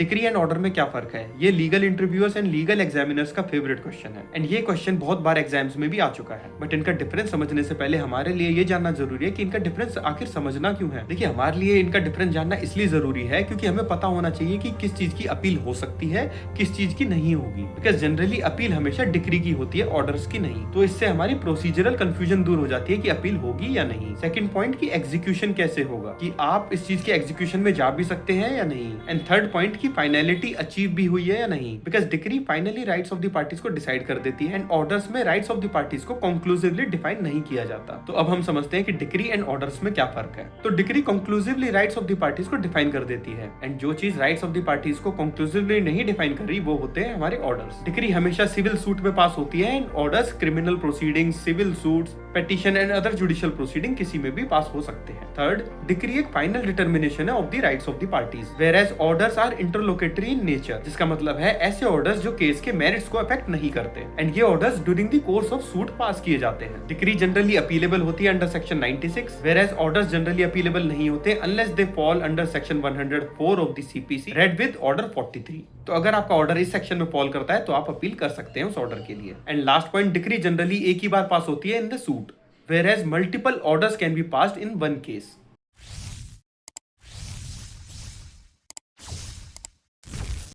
Decree and order में क्या फर्क है? ये legal interviewers and legal examiners का फेवरेट क्वेश्चन है एंड ये क्वेश्चन बहुत बार एग्जाम्स में भी आ चुका है। बट इनका डिफरेंस समझने से पहले हमारे लिए ये जानना जरूरी है कि इनका डिफरेंस आखिर समझना क्यों है। देखिए, हमारे लिए इनका डिफरेंस जानना इसलिए जरूरी है क्योंकि हमें पता होना चाहिए कि किस चीज की अपील हो सकती है, किस चीज की नहीं होगी। बिकॉज जनरली अपील हमेशा डिक्री की होती है, ऑर्डर्स की नहीं। तो इससे हमारी प्रोसीजरल कंफ्यूजन दूर हो जाती है कि अपील होगी या नहीं। सेकंड पॉइंट की एग्जीक्यूशन कैसे होगा, कि आप इस चीज के एग्जीक्यूशन में जा भी सकते हैं या नहीं। एंड थर्ड पॉइंट की फाइनलिटी अचीव भी हुई है या नहीं। Because decree finally rights of the parties को डिसाइड कर देती है एंड ऑर्डर्स में राइट्स ऑफ द पार्टीज को कंक्लूसिवली डिफाइन नहीं किया जाता। तो अब हम समझते हैं कि डिक्री एंड ऑर्डर्स में क्या फर्क है। तो decree conclusively rights of the parties को डिफाइन कर देती है एंड जो चीज राइट्स ऑफ द पार्टीज को कंक्लूसिवली नहीं डिफाइन कर रही वो होते हैं हमारे ऑर्डर्स। डिक्री हमेशा सिविल सूट में पास होती है and orders criminal proceeding, civil suits, petition and other judicial proceeding किसी में भी पास हो सकते हैं। थर्ड, डिक्री एक फाइनल डिटर्मिनेशन है of the rights of the parties, whereas orders are interlocutory in nature, जिसका मतलब है ऐसे ऑर्डर्स जो केस के मेरिट्स को अफेक्ट नहीं करते एंड ये orders during the course of suit pass किए जाते हैं। डिक्री जनरली अपीलेबल होती है under section 96, whereas orders generally appealable नहीं होते unless they fall under section 104 of the CPC read with order 43। तो अगर आपका ऑर्डर इस सेक्शन में फॉल करता है तो आप अपील कर सकते हैं उस ऑर्डर के लिए। And last point, decree generally एक ही बार पास होती है in the suit, whereas multiple orders can be passed in one case।